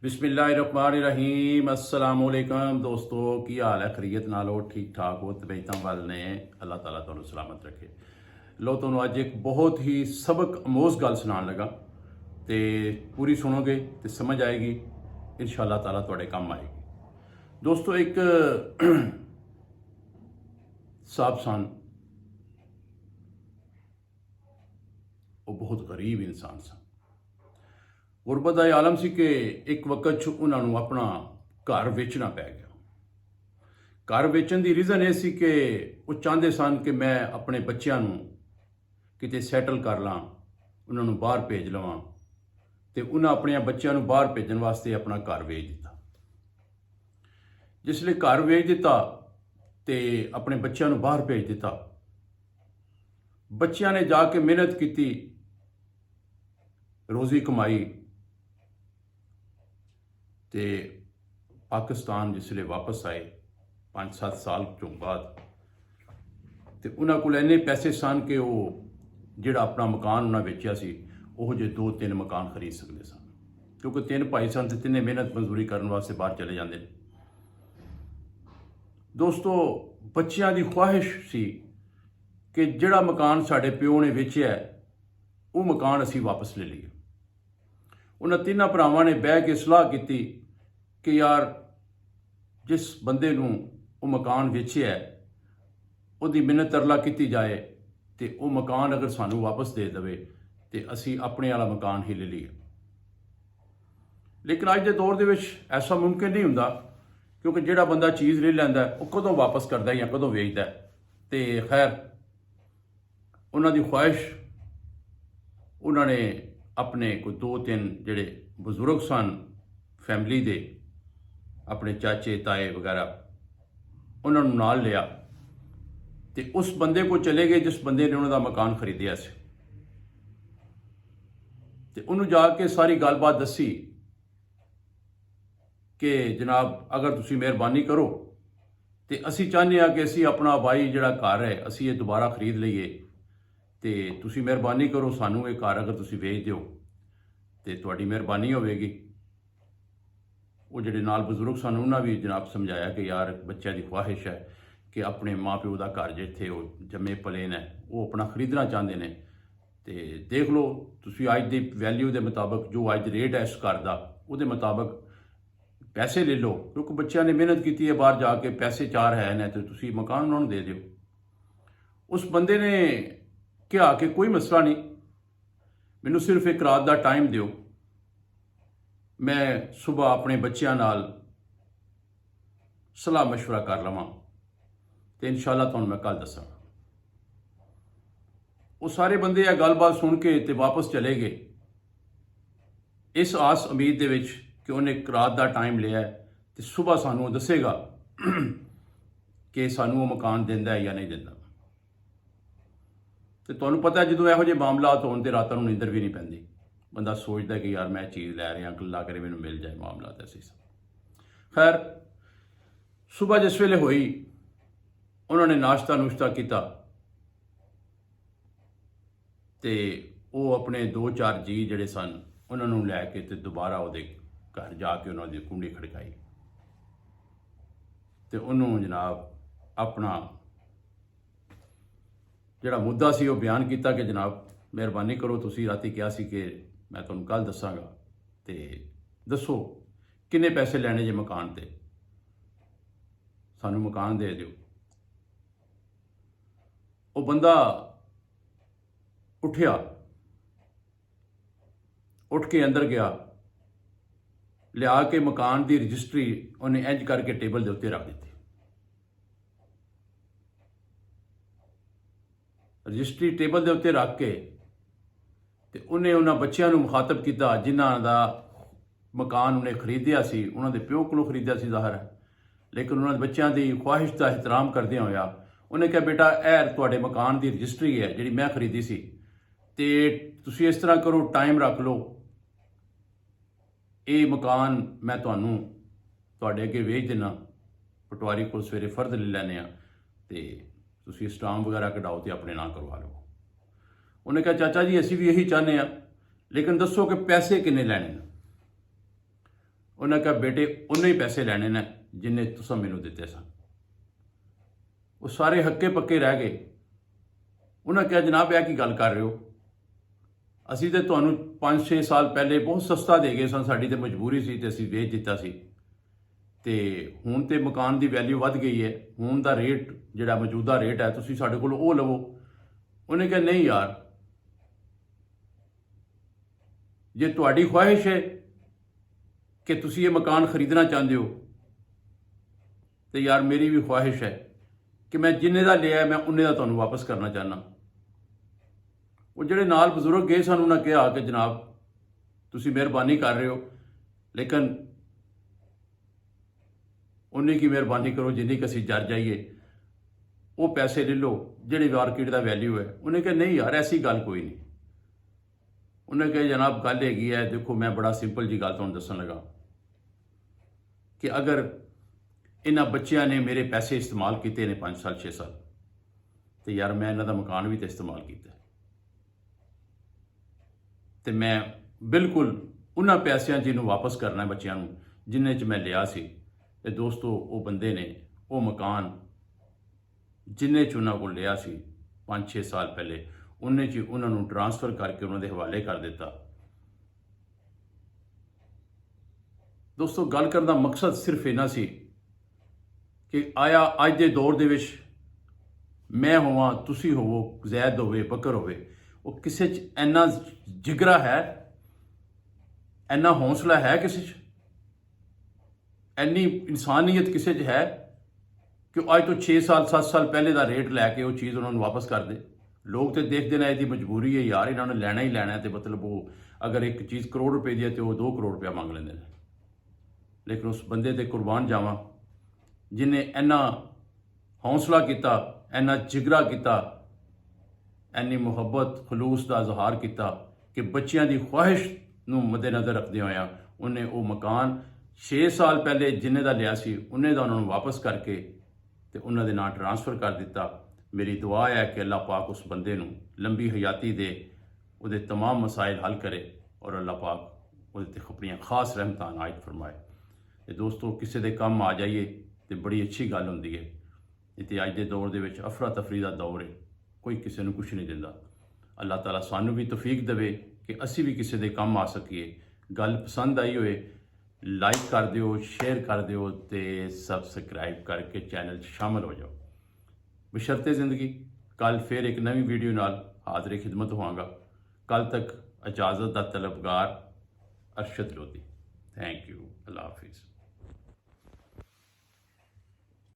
बिस्मिल्लाहिर्रहमानिर्रहीम अस्सलाम वालेकुम दोस्तों की हाल है खरीयत नालो ठीक ठाक हो तबीयतां वाल ने अल्लाह ताला तुहानू सलामत रखे। लो तुहानू अज एक बहुत ही सबक अमोज गल सुनान लगा तो पूरी सुनोगे तो समझ आएगी, इंशाअल्लाह ताला तुहाडे काम आएगी। दोस्तों एक साहब सन, वो बहुत गरीब इंसान सन। गुरबत का आलम सी कि एक वक्त उन्होंने अपना घर वेचना पै गया। घर वेचन की रीज़न ये सी कि वो चाहते सन कि मैं अपने बच्चों किते सैटल कर ला, उन्होंने बाहर भेज लवां, तो उन्हें अपने बच्चों बाहर भेजन वास्ते अपना घर वेच दिता। जिसले घर वेच दिता तो अपने बच्चों बाहर भेज दिता। बच्चों ने जाके मेहनत की, रोज़ी कमाई, तो पाकिस्तान जिसले वापस आए 5-7 साल तो बाद, तो उन्होंने को इन्ने पैसे सन कि वो जिहड़ा अपना मकान उन्हें बेचिया सी वो जे 2-3 मकान खरीद सकते सन, क्योंकि 3 भाई सन तो तिने मेहनत मजदूरी करने वास्ते बाहर चले जाते हैं। दोस्तों बच्चों की ख्वाहिश सी कि जिहड़ा मकान साडे प्यो ने बेचिया है वो मकान असी वापस ले लीए। उन्होंने 3 भरावां ने बह के सलाह की कि यार जिस बंदे नूं वो मकान वेचिया है उसकी मिन्नत तरला की जाए तो वो मकान अगर सानू वापस दे देवे तो असी अपने वाला मकान ही ले लीए। लेकिन अज के दौर दे विच ऐसा मुमकिन नहीं हुंदा, क्योंकि जिहड़ा बंदा चीज़ ले लैंदा वो कदों वापस करदा या कदों वेचदा। तो खैर उन्होंने ख्वाहिश, उन्होंने अपने कोई 2-3 जिहड़े बजुर्ग सन फैमिली दे, अपने चाचे ताए वगैरह उन्होंने नाल लिया तो उस बंदे को चले गए जिस बंदे ने उन्होंने मकान खरीदिया से। तो उन्होंने जाके सारी गलबात दसी कि जनाब अगर तुसी मेहरबानी करो तो असी चाहते हैं कि असी अपना बाई जिहड़ा घर है असी ये दोबारा खरीद लीए, तो तुसी मेहरबानी करो सानू ये घर अगर तुसी बेच दिओ तो तुहाडी मेहरबानी होवेगी। वो जिहड़े नाल बजुर्ग सन उन्होंने भी जनाब समझाया कि यार बच्चों की ख्वाहिश है कि अपने माँ प्यो का घर जिथे वो जमे पले ने वो अपना खरीदना चाहते हैं। तो देख लो तुसी अज की वैल्यू के मुताबिक जो अज रेट है इस घर का वो मुताबिक पैसे ले लो, क्योंकि बच्चों ने मेहनत की है बाहर जाके, पैसे 4 है ने, तो तुसी मकान उन्होंने दे दिओ। उस बंदे ने कहा कि कोई मसला नहीं, मैनू सिर्फ एक रात का टाइम दिओ, मैं सुबह अपने बच्चों नाल सलाह मशवरा कर लवां तो इंशाअल्लाह तुहानूं मैं कल दसांगा। वो सारे बंदे यह गलबात सुन के ते वापस चले गए इस आस उम्मीद दे विच कि उन्हें एक रात का टाइम लिया है तो सुबह सानू दसेगा कि सानू वो मकान दिंदा है या नहीं दिंदा। तो तुहानूं पता है जो इहो जिहे मामलात होण ते रातां नूं नींदर भी नहीं पैंदी, बंदा सोचता कि यार मैं चीज़ लै रहा अल्लाह करे मैनूं मिल जाए, मामलात ऐसे सब। खैर सुबह जिस वेले हुई उन्होंने नाश्ता नुश्ता किया तो वो अपने 2-4 जी जिहड़े सन उन्होंने लैके तो दोबारा वो घर जाके उन्होंने कुंडी खड़काई तो उन्होंने जनाब अपना जिहड़ा मुद्दा सी वो बयान किया कि जनाब मेहरबानी करो तुसी राती कहा सी कि मैं तुहानूं कल दसांगा, तो दसो किन्ने पैसे लैने जे मकान ते, सानू मकान दे दिओ। वो बंदा उठिया, उठ के अंदर गया, लिया के मकान की रजिस्ट्री उन्हें इंज करके टेबल के उत्ते रख दी। रजिस्ट्री टेबल के उत्ते रख के तो उन्हें उन्होंने बच्चों को मुखातब किया जिन्हों का मकान उन्हें खरीदिया सी, उन्होंने प्यो को खरीदिया सी ज़ाहिर है, लेकिन उन्होंने बच्चों की ख्वाहिश का एहतराम करदे होया उन्हें कहा बेटा ऐ तुहाडे मकान की रजिस्ट्री है जिहड़ी मैं खरीदी सी, तो तुसी इस तरह करो टाइम रख लो, ये मकान मैं तुहानूं तुहाडे अगे वेच देना, पटवारी को सवेरे फर्द ले लैने आ, तो तुसी स्टाम वगैरह कढाओ तो अपने नाम करवा लो। उन्हें कहा चाचा जी असी भी यही चाहते हैं, लेकिन दसो कि पैसे किन्ने लैने ने। उन्हें कहा बेटे उन्ने ही पैसे लैने ने जिन्ने तुसां मैनू दिते सन। वो सारे हक्के पक्के रह गए। उन्हें कहा जनाब यह की गल कर रहे हो, असी तो तुहानू 5-6 साल पहले बहुत सस्ता दे गए सन, साड़ी तो मजबूरी सी ते असी वेच दिता सी, ते हुण ते मकान की वैल्यू वध गई है, हुण दा रेट जिहड़ा मौजूदा रेट है तुसी साडे कोल ओह लवो। उन्हें कहा नहीं यार, जे तुहाडी ख्वाहिश है कि तुसी ये मकान खरीदना चाहते हो तो यार मेरी भी ख्वाहिश है कि मैं जिन्ने दा लिया मैं उन्ने दा तुहानू वापस करना चाहना। वो जिहड़े नाल बजुर्ग गए सन उन्हें कहा कि जनाब तुसी मेहरबानी कर रहे हो, लेकिन उन्नी की मेहरबानी करो जिन्नी कि असी जर जाइए, वो पैसे ले लो जिहड़ी मार्केट का वैल्यू है। उन्हें कहा नहीं यार ऐसी गल कोई नहीं। उन्हें कहा जनाब गल हैगी है, देखो मैं बड़ा सिंपल जी गल तुहानू दसन लगा कि अगर इन्हां बच्चियां ने मेरे पैसे इस्तेमाल किए ने 5 साल 6 साल, तो यार मैं इन्हां दा मकान भी तो इस्तेमाल किया, तो मैं बिल्कुल उन्हां पैसों जिन्होंने वापस करना है बच्चों जिन्हें च मैं लिया सी। ते दोस्तों वो बंदे ने वो मकान जिन्हें च उन्होंने को लिया सी 5-6 साल पहले उन्हें च उन्होंने ट्रांसफर करके उन्होंने हवाले कर दिता। दोस्तों गल करने का मकसद सिर्फ इन्ना सी कि आया अज के दौर दे विच मैं होवां तुसी होवो जैद होवे बकर होवे, वो किसी च इन्ना जिगरा है, इन्ना हौसला है किसी च, इन्नी इंसानियत किसी च है कि अज तो 6 साल 7 साल पहले का रेट लैके वो चीज़ उन्होंने वापस कर दे। लोग तो देखते हैं इसकी मजबूरी है यार, इन्होंने लैना ही लैना है, तो मतलब वो अगर एक चीज़ करोड़ रुपए की है तो वो 2 करोड़ रुपया मंग लेंगे। लेकिन उस बंदे ते कुर्बान जावां जिन्हें इन्ना हौसला किया, इन्ना जिगरा किया, इन्नी मुहब्बत खलूस का इजहार किया कि बच्चियां की ख्वाहिश नूं मद्देनज़र रखते हुए उन्हें वो मकान 6 साल पहले जिन्हें का लिया सी उन्हें दा उन्होंने वापस करके तो उन्होंने नाम ट्रांसफर कर दिता। मेरी दुआ है कि अल्लाह पाक उस बंदे नूं लंबी हयाती दे, उहदे तमाम मसाइल हल करे और अल्लाह पाक उहदे ते अपनी खास रहमतां नायत फरमाए। तो दोस्तों किसी के काम आ जाइए तो बड़ी अच्छी गल होंदी है। इतने अज के दौर के अफरा तफरी का दौर है, कोई किसी को कुछ नहीं दिंदा। अल्लाह ताला सानू भी तौफीक देवे कि असी भी किसी के काम आ सकीए। गल पसंद आई होए लाइक कर दियो, शेयर कर दियो ते सबसक्राइब करके चैनल शामिल हो जाओ। बशर्ते ज़िंदगी कल फिर एक नवी वीडियो नाल हाज़िर खिदमत होवांगा। कल तक इजाज़त दा तलबगार अरशद लोधी। Thank you. अल्लाह हाफिज़।